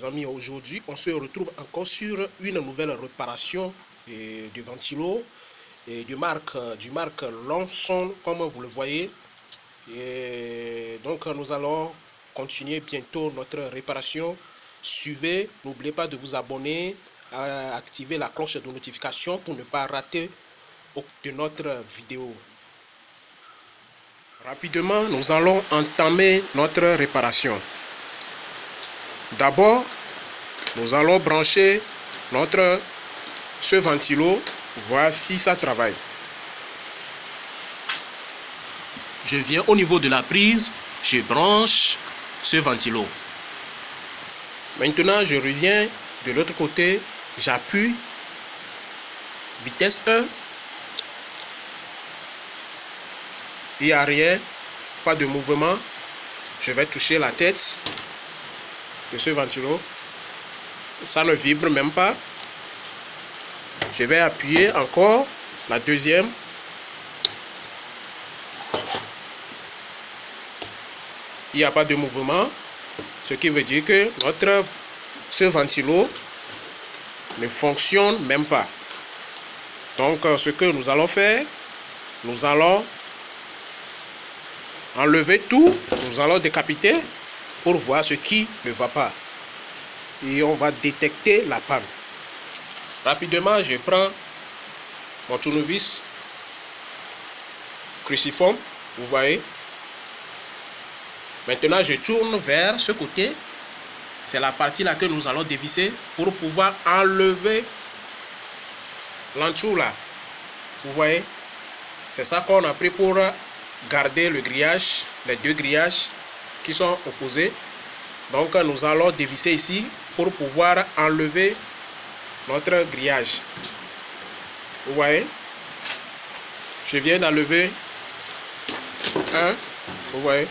amis, aujourd'hui on se retrouve encore sur une nouvelle réparation du ventilo et du marque Longson, comme vous le voyez. Et donc nous allons continuer bientôt notre réparation. Suivez, n'oubliez pas de vous abonner, activer la cloche de notification pour ne pas rater de notre vidéo. Rapidement, nous allons entamer notre réparation. D'abord, nous allons brancher ce ventilo, voir si ça travaille. Je viens au niveau de la prise, je branche ce ventilo. Maintenant, je reviens de l'autre côté, j'appuie, vitesse 1. Il n'y a rien, pas de mouvement. Je vais toucher la tête de ce ventilo. Ça ne vibre même pas. Je vais appuyer encore la deuxième. Il n'y a pas de mouvement. Ce qui veut dire que ce ventilo ne fonctionne même pas. Donc ce que nous allons faire, nous allons enlever tout, nous allons décapiter pour voir ce qui ne va pas. Et on va détecter la panne. Rapidement, je prends mon tournevis cruciforme, vous voyez. Maintenant, je tourne vers ce côté. C'est la partie là que nous allons dévisser pour pouvoir enlever l'entour là. Vous voyez, c'est ça qu'on a pris pour garder le grillage, les deux grillages qui sont opposés. Donc nous allons dévisser ici pour pouvoir enlever notre grillage. Vous voyez, je viens d'enlever un, vous voyez.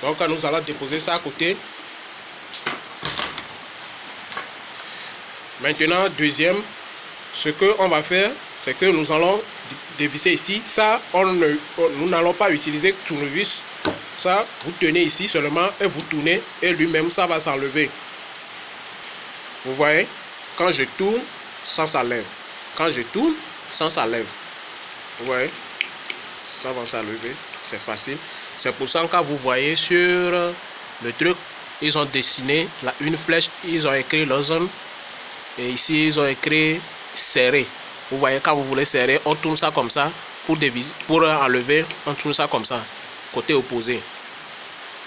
Donc nous allons déposer ça à côté. Maintenant, deuxième, ce que on va faire, c'est que nous allons dévisser ici. Ça, nous n'allons pas utiliser tournevis. Ça, vous tenez ici seulement et vous tournez et lui-même, ça va s'enlever. Vous voyez, quand je tourne, ça s'enlève. Quand je tourne, ça s'enlève. Vous voyez, ça va s'enlever. C'est facile. C'est pour ça que quand vous voyez sur le truc, ils ont dessiné une flèche, ils ont écrit leur zone. Et ici, ils ont écrit serré. Vous voyez, quand vous voulez serrer, on tourne ça comme ça. Pour enlever, on tourne ça comme ça. Côté opposé.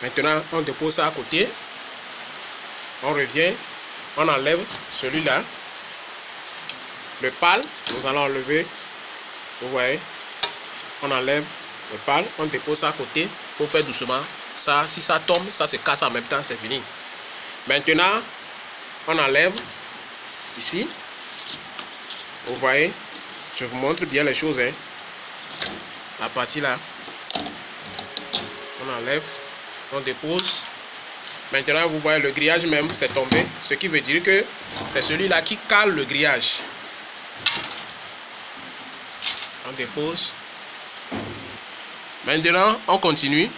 Maintenant, on dépose ça à côté. On revient. On enlève celui-là. Le pal, nous allons enlever. Vous voyez. On enlève le pal. On dépose ça à côté. Il faut faire doucement. Ça, si ça tombe, ça se casse en même temps. C'est fini. Maintenant, on enlève. Ici, vous voyez, je vous montre bien les choses. La partie là, on enlève, on dépose. Maintenant, vous voyez, le grillage même, c'est tombé. Ce qui veut dire que c'est celui-là qui cale le grillage. On dépose. Maintenant, on continue.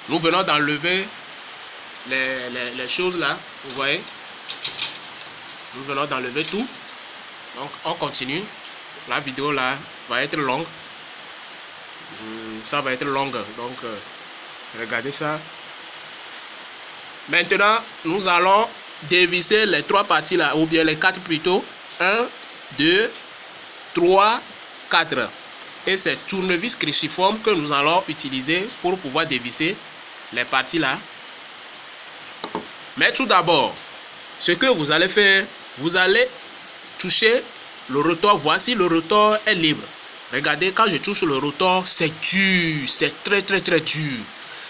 Nous venons d'enlever les choses là, vous voyez. Nous venons d'enlever tout. Donc on continue. La vidéo là va être longue. Ça va être longue. Donc regardez ça. Maintenant nous allons dévisser les trois parties là. Ou bien les quatre plutôt. 1, 2, 3, 4. Et c'est tournevis cruciforme que nous allons utiliser pour pouvoir dévisser les parties là. Mais tout d'abord, ce que vous allez faire, vous allez toucher le rotor. Voici, le rotor est libre. Regardez, quand je touche le rotor, c'est dur. C'est très dur.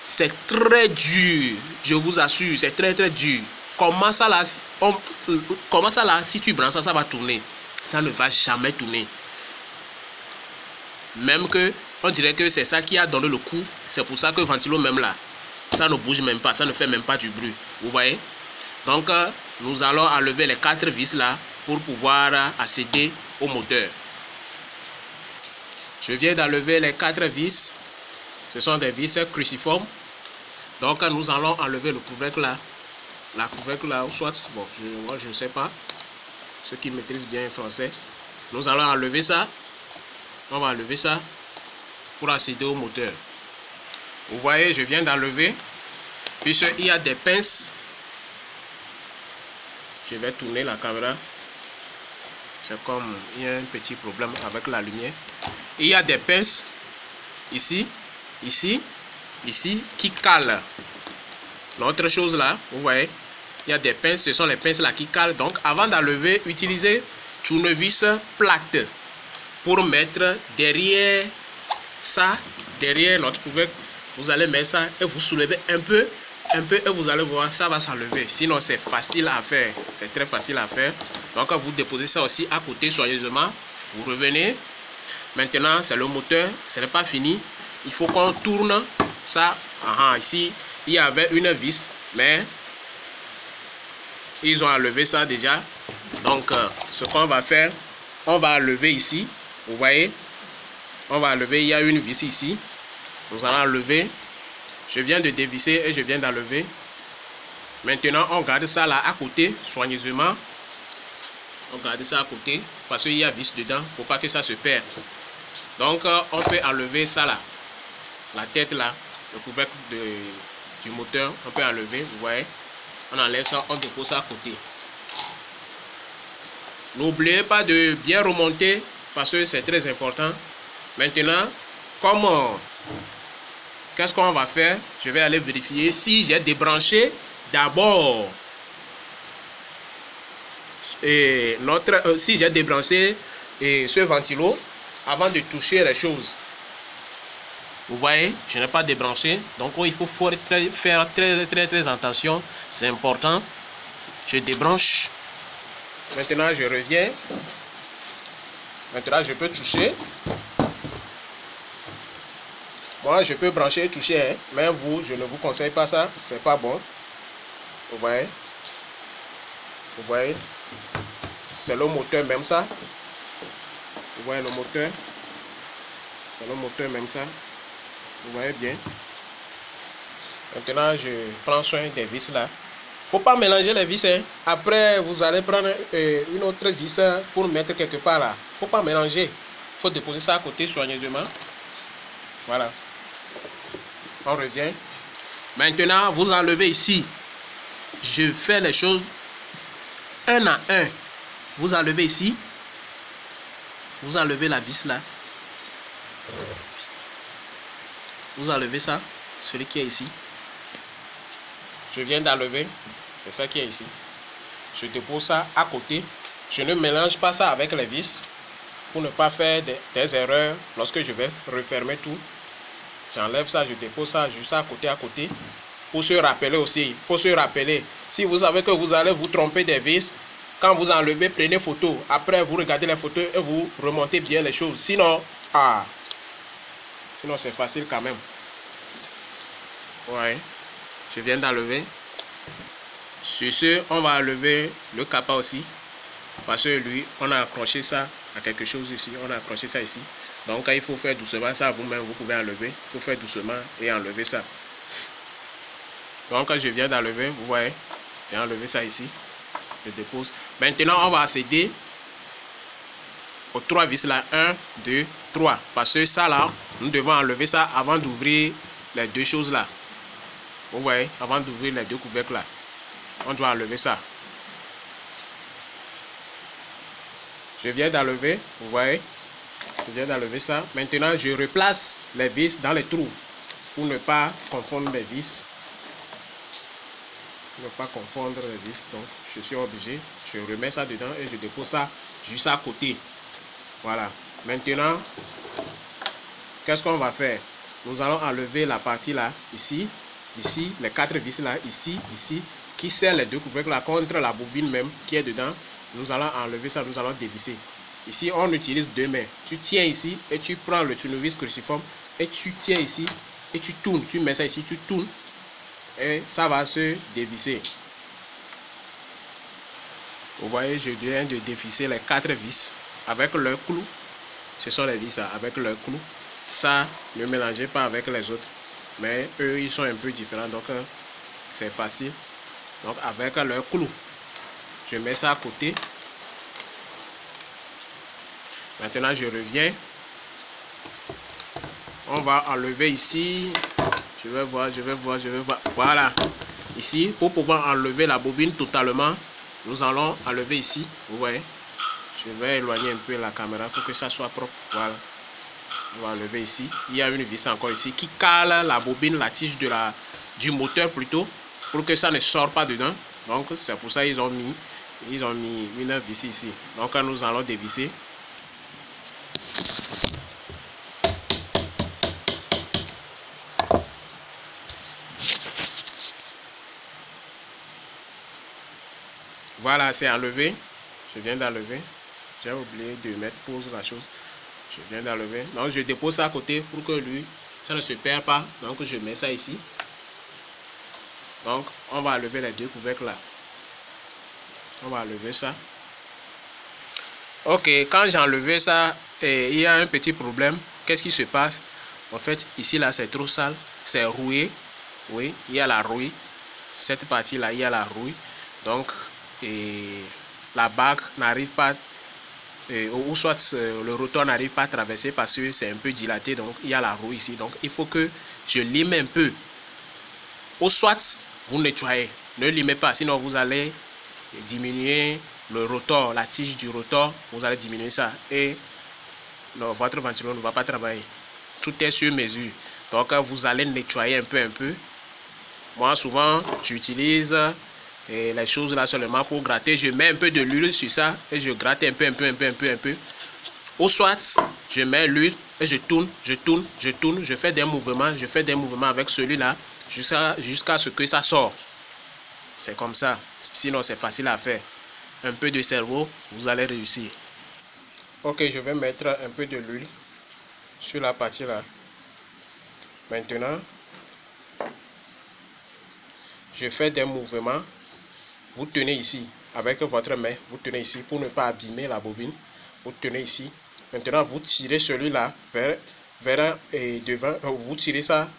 C'est très dur. Je vous assure, c'est très dur. Comment ça là, si tu branches ça, ça va tourner. Ça ne va jamais tourner. Même que, on dirait que c'est ça qui a donné le coup. C'est pour ça que le ventilo même là, ça ne bouge même pas. Ça ne fait même pas du bruit. Vous voyez? Donc, nous allons enlever les 4 vis là pour pouvoir accéder au moteur. Je viens d'enlever les 4 vis. Ce sont des vis cruciformes. Donc, nous allons enlever le couvercle là. la couvercle là, ou soit, bon, moi je ne sais pas, ceux qui maîtrisent bien le français. Nous allons enlever ça. On va enlever ça pour accéder au moteur. Vous voyez, je viens d'enlever, puisqu'il y a des pinces. Je vais tourner la caméra. C'est comme il y a un petit problème avec la lumière. Il y a des pinces ici, ici, ici qui calent. L'autre chose là, vous voyez, il y a des pinces, ce sont les pinces là qui calent. Donc avant d'enlever, utilisez tournevis plate pour mettre derrière ça, derrière notre couvercle. Vous allez mettre ça et vous soulevez un peu et vous allez voir, ça va s'enlever. Sinon c'est facile à faire, c'est très facile à faire. Donc vous déposez ça aussi à côté soigneusement. Vous revenez. Maintenant c'est le moteur, ce n'est pas fini. Il faut qu'on tourne ça. Ici il y avait une vis, mais ils ont enlevé ça déjà. Donc ce qu'on va faire, on va enlever ici. Vous voyez, on va enlever, il y a une vis ici. Nous allons enlever. Je viens de dévisser et je viens d'enlever. Maintenant on garde ça là à côté soigneusement. On garde ça à côté parce qu'il y a vis dedans. Il ne faut pas que ça se perde. Donc on peut enlever ça là. La tête là, le couvercle du moteur, on peut enlever. Vous voyez, on enlève ça, on dépose ça à côté. N'oubliez pas de bien remonter parce que c'est très important. Maintenant, qu'est-ce qu'on va faire? Je vais aller vérifier si j'ai débranché d'abord si j'ai débranché ce ventilo avant de toucher les choses. Vous voyez, je n'ai pas débranché, donc il faut faire très attention, c'est important. Je débranche. Maintenant je reviens. Maintenant je peux toucher. Moi je peux brancher et toucher, hein, mais vous, je ne vous conseille pas ça, c'est pas bon. Vous voyez, c'est le moteur même ça. Vous voyez le moteur, c'est le moteur même ça. Vous voyez bien. Maintenant je prends soin des vis là. Faut pas mélanger les vis, hein. Après vous allez prendre une autre vis pour mettre quelque part là. Faut pas mélanger. Faut déposer ça à côté soigneusement. Voilà. On revient. Maintenant vous enlevez ici. Je fais les choses un à un. Vous enlevez ici. Vous enlevez la vis là. Vous enlevez ça, celui qui est ici. Je viens d'enlever, c'est ça qui est ici. Je dépose ça à côté. Je ne mélange pas ça avec les vis pour ne pas faire des erreurs lorsque je vais refermer tout. J'enlève ça, je dépose ça juste à côté. Pour se rappeler aussi, il faut se rappeler. Si vous savez que vous allez vous tromper des vis, quand vous enlevez, prenez photo. Après, vous regardez les photos et vous remontez bien les choses. Sinon, sinon c'est facile quand même. Ouais, je viens d'enlever. Sur ce, on va enlever le capa aussi. Parce que lui, on a accroché ça à quelque chose ici. On a accroché ça ici. Donc il faut faire doucement ça vous-même. Vous pouvez enlever. Il faut faire doucement et enlever ça. Donc je viens d'enlever. Vous voyez, j'ai enlevé ça ici. Je dépose. Maintenant, on va accéder aux 3 vis là. 1, 2, 3. Parce que ça là, nous devons enlever ça avant d'ouvrir les 2 choses là. Vous voyez, avant d'ouvrir les 2 couvercles là. On doit enlever ça. Je viens d'enlever, vous voyez. Je viens d'enlever ça. Maintenant, je replace les vis dans les trous pour ne pas confondre les vis. Pour ne pas confondre les vis. Donc, je suis obligé. Je remets ça dedans et je dépose ça juste à côté. Voilà. Maintenant, qu'est-ce qu'on va faire? Nous allons enlever la partie là, ici, les 4 vis là, ici, qui serrent les 2 couvercles là contre la bobine même qui est dedans. Nous allons enlever ça, nous allons dévisser. Ici, on utilise 2 mains. Tu tiens ici et tu prends le tournevis cruciforme et tu tiens ici et tu tournes. Tu mets ça ici, tu tournes et ça va se dévisser. Vous voyez, je viens de dévisser les 4 vis avec leur clou. Ce sont les vis là, avec leur clou. Ça, ne mélangez pas avec les autres. Mais eux, ils sont un peu différents, donc c'est facile. Donc avec leur clou. Je mets ça à côté. Maintenant je reviens. On va enlever ici. Je vais voir. Voilà. Ici, pour pouvoir enlever la bobine totalement, nous allons enlever ici. Vous voyez. Je vais éloigner un peu la caméra pour que ça soit propre. Voilà. On va enlever ici. Il y a une vis encore ici qui cale la bobine, la tige du moteur plutôt, pour que ça ne sorte pas dedans. Donc c'est pour ça qu'ils ont mis une vis ici. Donc nous allons dévisser. Voilà, c'est enlevé. Je viens d'enlever. J'ai oublié de mettre pause la chose. Je viens d'enlever. Donc je dépose ça à côté pour que lui, ça ne se perd pas. Donc je mets ça ici. Donc on va enlever les deux couvercles là. On va enlever ça. Ok, quand j'ai enlevé ça, il y a un petit problème. Qu'est-ce qui se passe? En fait, ici là c'est trop sale. C'est rouillé. Oui, il y a la rouille. Cette partie là, il y a la rouille. Donc, la bague n'arrive pas, ou soit le rotor n'arrive pas à traverser parce que c'est un peu dilaté. Donc, il y a la rouille ici. Donc, il faut que je lime un peu. Ou soit, vous nettoyez. Ne limez pas, sinon vous allez diminuer le rotor, la tige du rotor. Vous allez diminuer ça. Et non, votre ventilo ne va pas travailler. Tout est sur mesure. Donc, vous allez nettoyer un peu. Moi, souvent, j'utilise les choses là seulement pour gratter. Je mets un peu de l'huile sur ça et je gratte un peu. Ou soit, je mets l'huile et je tourne. Je fais des mouvements avec celui-là jusqu'à ce que ça sort. C'est comme ça. Sinon, c'est facile à faire. Un peu de cerveau, vous allez réussir. Ok, je vais mettre un peu de l'huile sur la partie là. Maintenant, je fais des mouvements. Vous tenez ici avec votre main. Vous tenez ici pour ne pas abîmer la bobine. Vous tenez ici. Maintenant, vous tirez celui-là vers devant. Vous tirez ça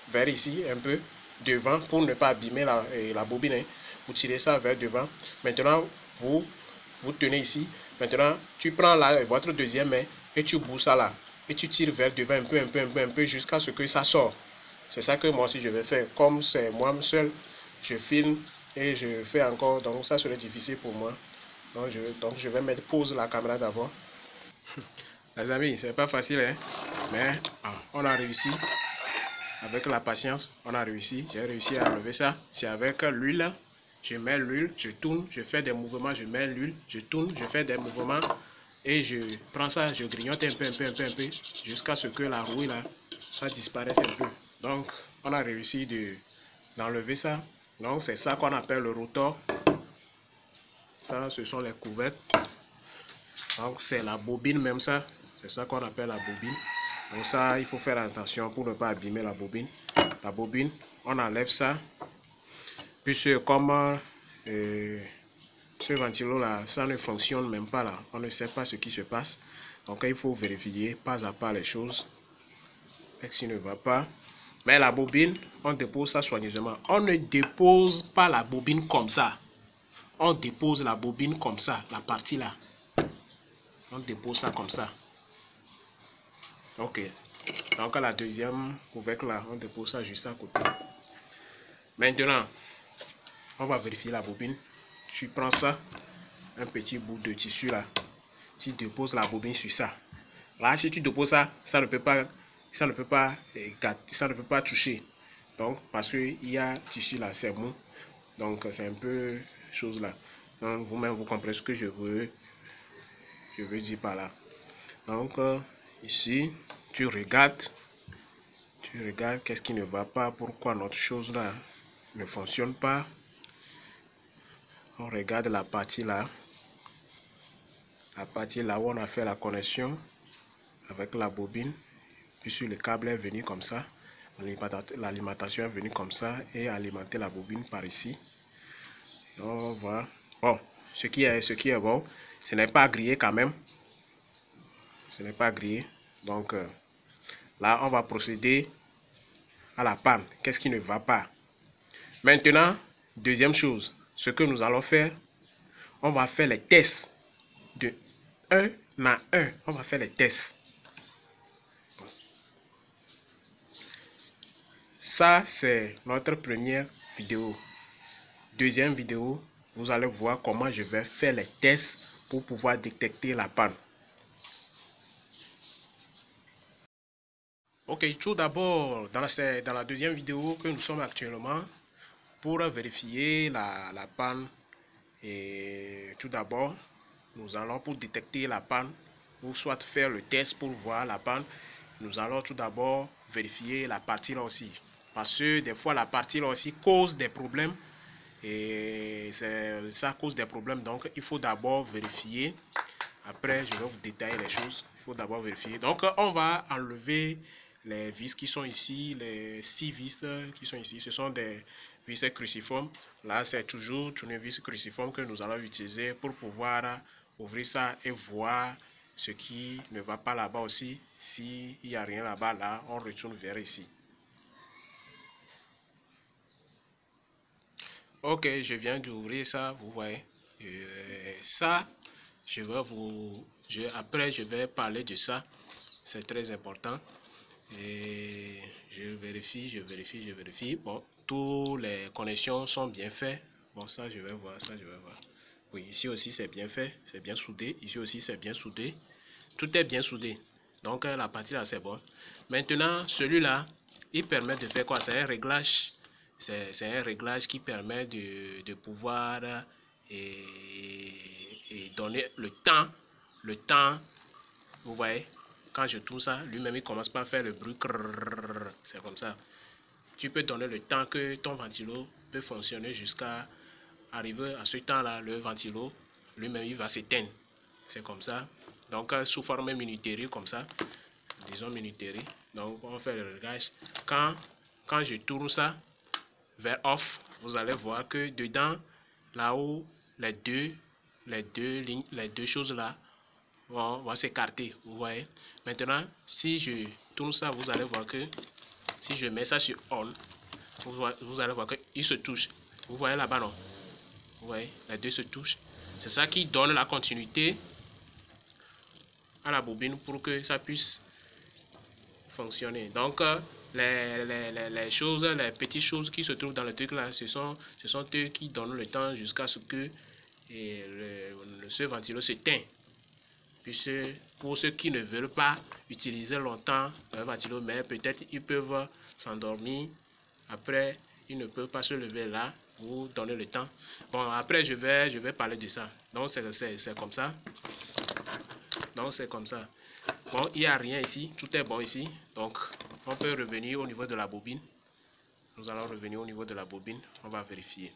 vers ici un peu devant pour ne pas abîmer la bobine. Hein. Vous tirez ça vers devant. Maintenant, vous tenez ici. Maintenant, tu prends là votre deuxième main et tu bouges ça là. Et tu tires vers devant un peu jusqu'à ce que ça sorte. C'est ça que moi aussi je vais faire. Comme c'est moi seul, je filme et je fais encore. Donc ça serait difficile pour moi. Donc je vais mettre pause la caméra d'abord. Les amis, c'est pas facile, hein? Mais on a réussi. Avec la patience, on a réussi. J'ai réussi à enlever ça. C'est avec l'huile. Je mets l'huile, je tourne, je fais des mouvements, je mets l'huile, je tourne, je fais des mouvements. Et je prends ça, je grignote un peu, jusqu'à ce que la rouille là, ça disparaisse un peu. Donc, on a réussi d'enlever ça. Donc, c'est ça qu'on appelle le rotor. Ça, ce sont les couvercles. Donc, c'est la bobine même ça. C'est ça qu'on appelle la bobine. Donc ça, il faut faire attention pour ne pas abîmer la bobine. La bobine, on enlève ça. Puisque comme ce ventilo là, ça ne fonctionne même pas là. On ne sait pas ce qui se passe. Donc il faut vérifier pas à pas les choses. Qu'est-ce qui ne va pas? Mais la bobine, on dépose ça soigneusement. On ne dépose pas la bobine comme ça. On dépose la bobine comme ça, la partie là. On dépose ça comme ça. Ok. Donc la deuxième couvercle là, on dépose ça juste à côté. Maintenant, on va vérifier la bobine. Tu prends ça, un petit bout de tissu là. Tu déposes la bobine sur ça. Là, si tu déposes ça, ça ne peut pas toucher. Donc, parce qu'il y a tissu là, c'est mou. Donc, c'est un peu chose là. Donc, vous-même, vous comprenez ce que je veux dire par là. Donc, ici, tu regardes qu'est-ce qui ne va pas, pourquoi notre chose là ne fonctionne pas. On regarde la partie là où on a fait la connexion avec la bobine, puisque le câble est venu comme ça, l'alimentation est venue comme ça et alimenter la bobine par ici. On voit, bon, ce qui est bon, ce n'est pas grillé quand même, ce n'est pas grillé. Donc là on va procéder à la panne. Qu'est-ce qui ne va pas? Maintenant, Deuxième chose, ce que nous allons faire, on va faire les tests de 1 à 1. On va faire les tests. Ça, c'est notre première vidéo. Deuxième vidéo, vous allez voir comment je vais faire les tests pour pouvoir détecter la panne. Ok, tout d'abord, dans la deuxième vidéo que nous sommes actuellement, pour vérifier la panne, et tout d'abord, nous allons pour détecter la panne, ou soit faire le test pour voir la panne, nous allons tout d'abord vérifier la partie là aussi. Parce que des fois, la partie là aussi cause des problèmes. Et ça cause des problèmes. Donc, il faut d'abord vérifier. Après, je vais vous détailler les choses. Il faut d'abord vérifier. Donc, on va enlever les vis qui sont ici. Les 6 vis qui sont ici. Ce sont des vis cruciformes. Là, c'est toujours tournevis cruciforme que nous allons utiliser pour pouvoir ouvrir ça et voir ce qui ne va pas là-bas aussi. S'il n'y a rien là-bas, là, on retourne vers ici. Ok, je viens d'ouvrir ça, vous voyez. Ça, après, je vais parler de ça. C'est très important. Et je vérifie. Bon, toutes les connexions sont bien faites. Bon, ça, je vais voir, Oui, ici aussi, c'est bien fait. C'est bien soudé. Ici aussi, c'est bien soudé. Tout est bien soudé. Donc, la partie là, c'est bon. Maintenant, celui-là, il permet de faire quoi? C'est un réglage. C'est un réglage qui permet de pouvoir et donner le temps, vous voyez, quand je tourne ça, lui-même il commence pas à faire le bruit, c'est comme ça. Tu peux donner le temps que ton ventilo peut fonctionner jusqu'à arriver à ce temps-là, le ventilo, lui-même il va s'éteindre, c'est comme ça. Donc sous forme minuterie comme ça, disons minuterie, donc on fait le réglage. Quand je tourne ça vers off, vous allez voir que dedans, là-haut, les deux choses là vont s'écarter, vous voyez. Maintenant, si je tourne ça, vous allez voir que si je mets ça sur on, vous allez voir qu'il se touche. Vous voyez là-bas, non? Vous voyez, les deux se touchent. C'est ça qui donne la continuité à la bobine pour que ça puisse fonctionner. Donc, les choses, les petites choses qui se trouvent dans le truc là, ce sont eux qui donnent le temps jusqu'à ce que ce ventilo s'éteint. Puisque pour ceux qui ne veulent pas utiliser longtemps le ventilo, mais peut-être ils peuvent s'endormir. Après, ils ne peuvent pas se lever là. Vous donnez le temps. Bon, après, je vais parler de ça. Donc, c'est comme ça. Donc, c'est comme ça. Bon, il n'y a rien ici. Tout est bon ici. Donc, on peut revenir au niveau de la bobine. Nous allons revenir au niveau de la bobine. On va vérifier.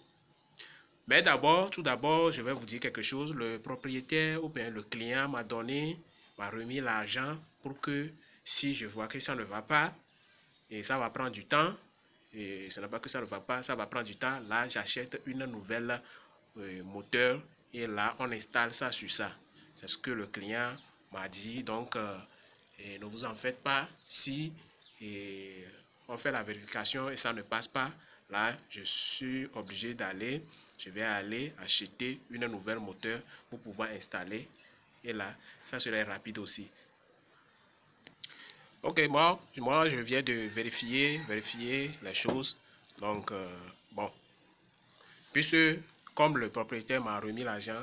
Mais d'abord, tout d'abord, je vais vous dire quelque chose. Le propriétaire ou bien le client m'a remis l'argent pour que si je vois que ça ne va pas, et ça va prendre du temps, et ce n'est pas que ça ne va pas, ça va prendre du temps, là j'achète une nouvelle moteur et là on installe ça sur ça. C'est ce que le client m'a dit. Donc, ne vous en faites pas. Si on fait la vérification et ça ne passe pas, là je suis obligé d'aller. Je vais aller acheter une nouvelle moteur pour pouvoir installer. Et là, ça serait rapide aussi. Ok, moi je viens de vérifier les choses. Donc, bon. Puisque, comme le propriétaire m'a remis l'argent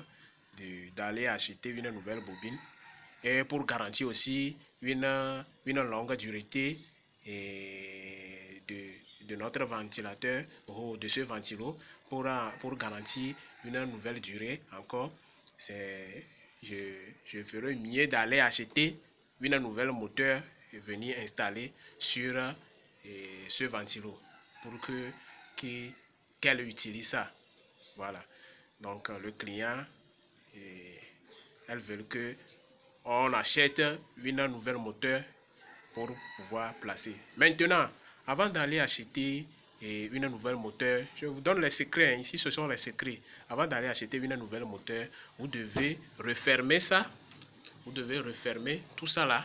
d'aller acheter une nouvelle bobine, et pour garantir aussi une longue durée de notre ventilateur ou de ce ventilo, pour garantir une nouvelle durée encore, je ferai mieux d'aller acheter une nouvelle moteur et venir installer sur ce ventilo pour qu'elle utilise ça. Voilà. Donc le client, elle veut que on achète une nouvelle moteur pour pouvoir placer. Maintenant, avant d'aller acheter une nouvelle moteur, je vous donne les secrets. Ici, ce sont les secrets. Avant d'aller acheter une nouvelle moteur, vous devez refermer ça. Vous devez refermer tout ça là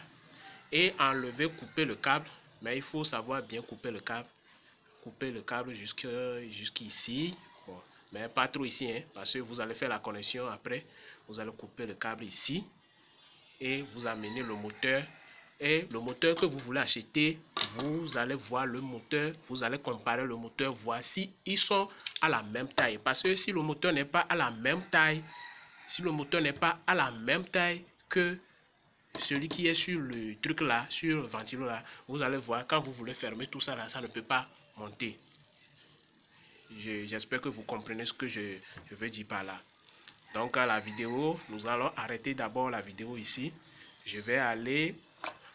et enlever, couper le câble. Mais il faut savoir bien couper le câble. Couper le câble jusqu'ici. Bon, mais pas trop ici, hein, parce que vous allez faire la connexion après. Vous allez couper le câble ici et vous amenez le moteur. Et le moteur que vous voulez acheter, vous allez voir le moteur, vous allez comparer le moteur, voir si ils sont à la même taille. Parce que si le moteur n'est pas à la même taille, que celui qui est sur le truc là, sur le ventilo là, vous allez voir quand vous voulez fermer tout ça là, ça ne peut pas monter. J'espère que vous comprenez ce que je veux dire par là. Donc à la vidéo, nous allons arrêter d'abord la vidéo ici. Je vais aller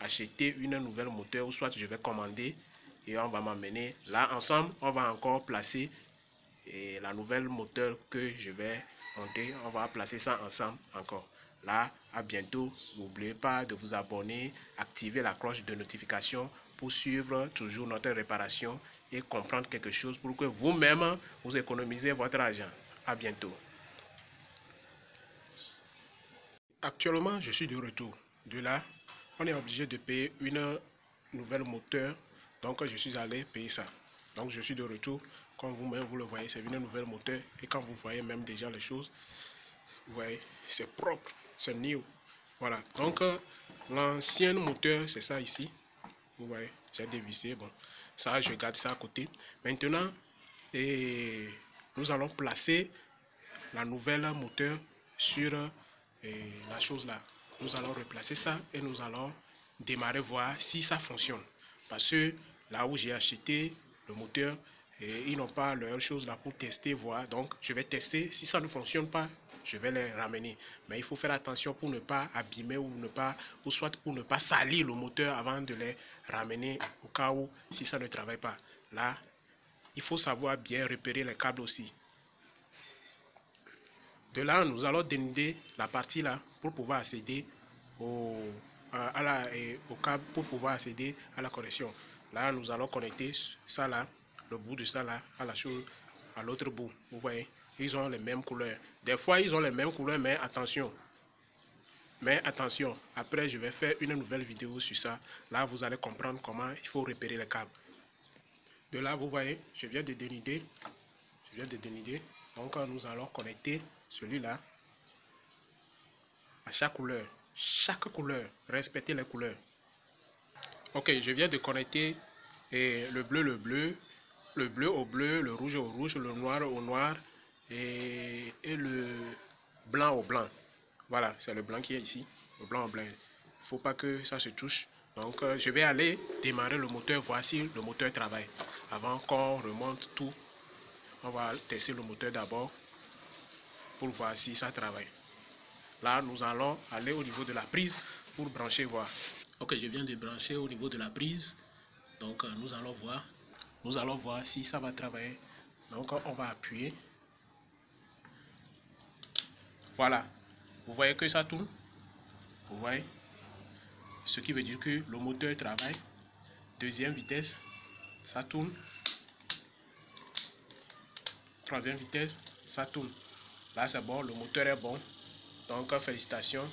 acheter une nouvelle moteur ou soit je vais commander et on va m'emmener là ensemble. On va encore placer la nouvelle moteur que je vais monter. On va placer ça ensemble encore. Là, à bientôt. N'oubliez pas de vous abonner, activer la cloche de notification pour suivre toujours notre réparation et comprendre quelque chose pour que vous-même vous économisez votre argent. À bientôt. Actuellement, je suis de retour. De là, on est obligé de payer une nouvelle moteur. Donc, je suis allé payer ça. Donc, je suis de retour. Comme vous-même, vous le voyez, c'est une nouvelle moteur. Et quand vous voyez même déjà les choses, vous voyez, c'est propre, c'est new. Voilà. Donc, l'ancien moteur, c'est ça ici. Vous voyez, j'ai dévissé. Bon, ça, je garde ça à côté. Maintenant, nous allons placer la nouvelle moteur sur la chose là. Nous allons replacer ça et nous allons démarrer, voir si ça fonctionne. Parce que là où j'ai acheté le moteur, ils n'ont pas leur chose là pour tester, voir. Donc, je vais tester. Si ça ne fonctionne pas, je vais les ramener. Mais il faut faire attention pour ne pas abîmer ou soit pour ne pas salir le moteur avant de les ramener au cas où si ça ne travaille pas. Là, il faut savoir bien repérer les câbles aussi. De là, nous allons dénuder la partie là pour pouvoir accéder au câble, pour pouvoir accéder à la connexion. Là, nous allons connecter ça là, le bout de ça là, à la chose, à l'autre bout. Vous voyez, ils ont les mêmes couleurs. Des fois, ils ont les mêmes couleurs, mais attention. Après, je vais faire une nouvelle vidéo sur ça. Là, vous allez comprendre comment il faut repérer les câbles. De là, vous voyez, je viens de dénuder. Donc, nous allons connecter celui-là à chaque couleur. Chaque couleur, respectez les couleurs. Ok, je viens de connecter le bleu au bleu, le rouge au rouge, le noir au noir et le blanc au blanc. Voilà, c'est le blanc qui est ici, le blanc au blanc. Il ne faut pas que ça se touche. Donc, je vais aller démarrer le moteur, voir si le moteur travaille. Avant qu'on remonte tout, on va tester le moteur d'abord pour voir si ça travaille. Là, nous allons aller au niveau de la prise pour brancher, voir. Ok, je viens de brancher au niveau de la prise. Donc, nous allons voir si ça va travailler. Donc, on va appuyer. Voilà. Vous voyez que ça tourne? Vous voyez? Ce qui veut dire que le moteur travaille. Deuxième vitesse, ça tourne. Troisième vitesse, ça tourne. Là, c'est bon, le moteur est bon. Donc, félicitations.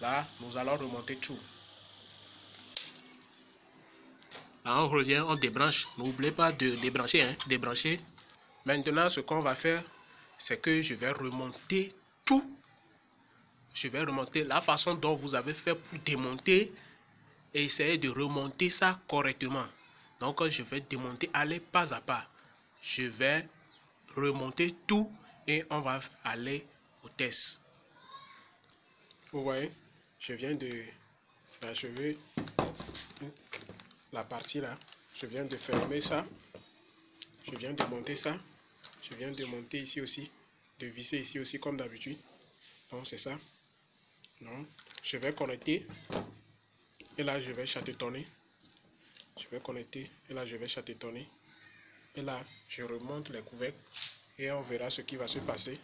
Là, nous allons remonter tout. Là, on revient, on débranche. N'oubliez pas de débrancher, hein, débrancher. Maintenant, ce qu'on va faire, c'est que je vais remonter tout. Je vais remonter la façon dont vous avez fait pour démonter et essayer de remonter ça correctement. Donc, je vais démonter, aller pas à pas. Je vais remonter tout et on va aller au test. Vous voyez, je viens de achever la partie là. Je viens de fermer ça. Je viens de monter ça. Je viens de monter ici aussi. De visser ici aussi comme d'habitude. Donc c'est ça. Donc, je vais connecter. Et là je vais chatétonner. Je vais connecter. Et là je vais chatétonner. Et là je remonte les couvercles. Et on verra ce qui va se passer.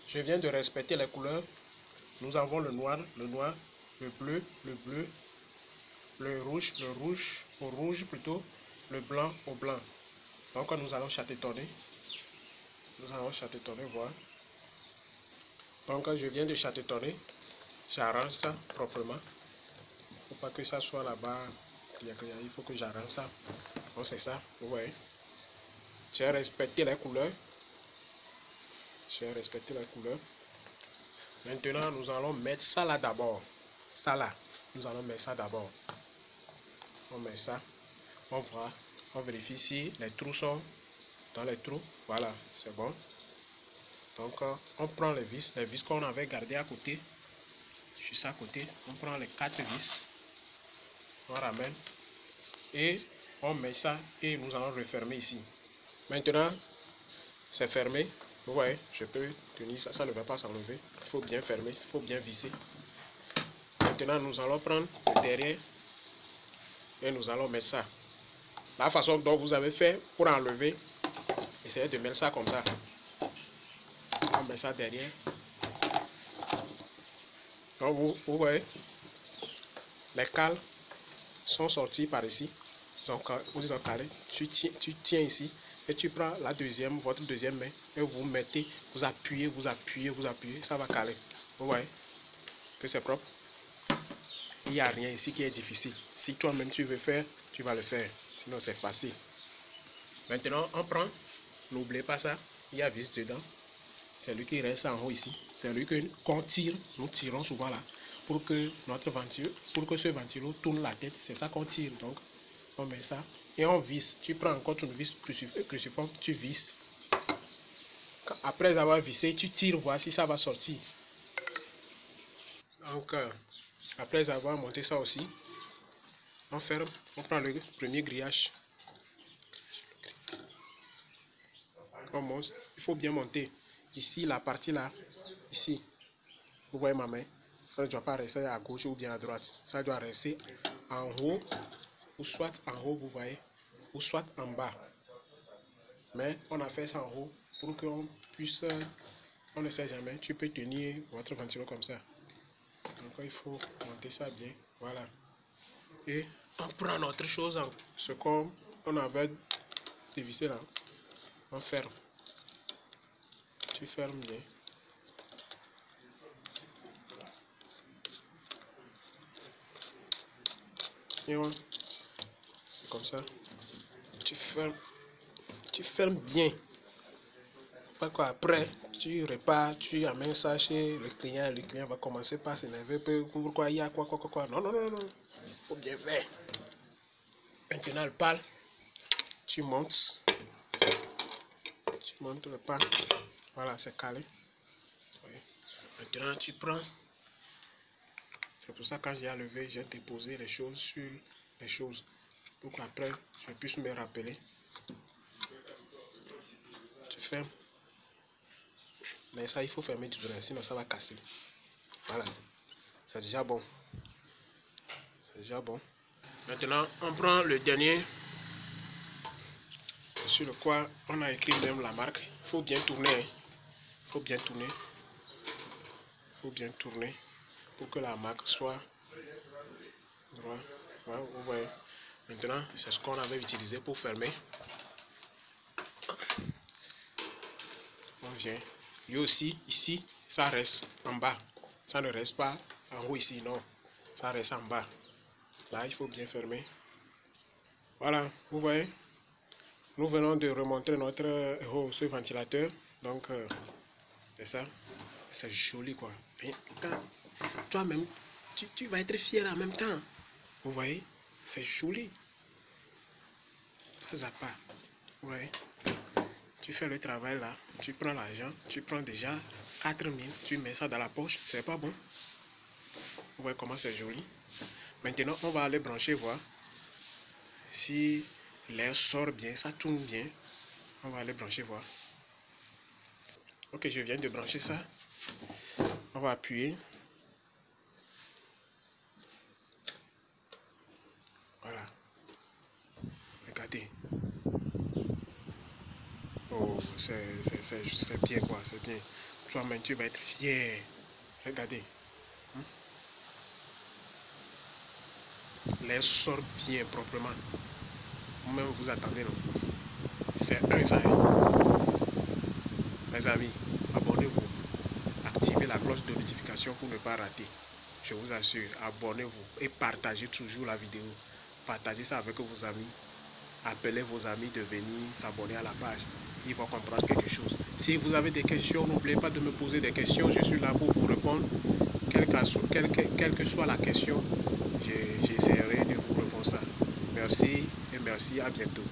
Je viens de respecter les couleurs. Nous avons le noir, le bleu, le rouge au rouge plutôt, le blanc au blanc. Donc nous allons chatétonner. Voir. Donc je viens de chatétonner. J'arrange ça proprement. Il ne faut pas que ça soit là-bas. Il faut que j'arrange ça. Donc c'est ça, vous voyez. J'ai respecté les couleurs. J'ai respecté les couleurs. Maintenant, nous allons mettre ça là d'abord. Ça là. Nous allons mettre ça d'abord. On met ça. On voit. On vérifie si les trous sont dans les trous. Voilà, c'est bon. Donc, on prend les vis qu'on avait gardées à côté. Juste à côté. On prend les 4 vis. On ramène. Et on met ça. Et nous allons refermer ici. Maintenant, c'est fermé. Vous voyez, je peux tenir ça. Ça ne va pas s'enlever. Il faut bien fermer. Il faut bien visser. Maintenant, nous allons prendre le derrière. Et nous allons mettre ça. La façon dont vous avez fait pour enlever. Essayez de mettre ça comme ça. On met ça derrière. Donc vous voyez, les cales sont sortis par ici. Donc vous en calez. Tu tiens ici et tu prends la deuxième, votre deuxième main et vous mettez, vous appuyez, vous appuyez, vous appuyez. Ça va caler. Vous voyez que c'est propre. Il n'y a rien ici qui est difficile. Si toi-même tu veux faire, tu vas le faire. Sinon c'est facile. Maintenant on prend. N'oubliez pas ça. Il y a vis dedans. C'est lui qui reste en haut ici. C'est lui qu'on tire. Nous tirons souvent là. Pour que notre ventilo, pour que ce ventilo tourne la tête. C'est ça qu'on tire. Donc, on met ça. Et on visse. Tu prends encore une vis cruciforme. Tu visses. Après avoir vissé, tu tires. Voir si ça va sortir. Donc, après avoir monté ça aussi, on ferme. On prend le premier grillage. On monte. Il faut bien monter. Ici, la partie là, ici, vous voyez ma main, ça ne doit pas rester à gauche ou bien à droite. Ça doit rester en haut, ou soit en haut, vous voyez, ou soit en bas. Mais on a fait ça en haut pour qu'on puisse, on ne sait jamais, tu peux tenir votre ventilo comme ça. Donc il faut monter ça bien, voilà. Et on prend notre chose, ce qu'on avait dévissé là, on ferme. Tu fermes bien. Et ouais. C'est comme ça. Tu fermes bien. Pas quoi après, tu repars, tu amènes ça chez le client va commencer par s'énerver. Pourquoi il y a quoi. Non. Il faut bien faire. Maintenant le pal, tu montes le pal. Voilà, c'est calé. Oui. Maintenant tu prends. C'est pour ça que quand j'ai enlevé, j'ai déposé les choses sur les choses. Pour qu'après, je puisse me rappeler. Tu fermes. Mais ça, il faut fermer toujours, sinon ça va casser. Voilà. C'est déjà bon. C'est déjà bon. Maintenant, on prend le dernier. Sur le quoi on a écrit même la marque. Il faut bien tourner. Il faut bien tourner. Il faut bien tourner. Pour que la marque soit droit. Ouais, vous voyez. Maintenant, c'est ce qu'on avait utilisé pour fermer. On vient. Lui aussi, ici, ça reste en bas. Ça ne reste pas en haut ici, non. Ça reste en bas. Là, il faut bien fermer. Voilà, vous voyez. Nous venons de remonter ce ventilateur. Donc, c'est ça. C'est joli, quoi. Et quand toi-même, tu vas être fier en même temps. Vous voyez, c'est joli. Pas à pas. Vous voyez. Tu fais le travail là, tu prends l'argent, tu prends déjà 4000, tu mets ça dans la poche, c'est pas bon. Vous voyez comment c'est joli. Maintenant, on va aller brancher, voir si l'air sort bien, ça tourne bien. On va aller brancher, voir. Ok, je viens de brancher ça. On va appuyer. Voilà. Regardez. Oh, c'est bien quoi, c'est bien. Toi-même, tu vas être fier. Regardez. L'air sort bien proprement. Vous-même, vous attendez, non? C'est un ça. Mes amis, abonnez-vous. Activez la cloche de notification pour ne pas rater. Je vous assure, abonnez-vous et partagez toujours la vidéo. Partagez ça avec vos amis. appelez vos amis de venir s'abonner à la page. Ils vont comprendre quelque chose. Si vous avez des questions, n'oubliez pas de me poser des questions. Je suis là pour vous répondre. Quelle que soit la question, j'essaierai de vous répondre ça. Merci et merci, à bientôt.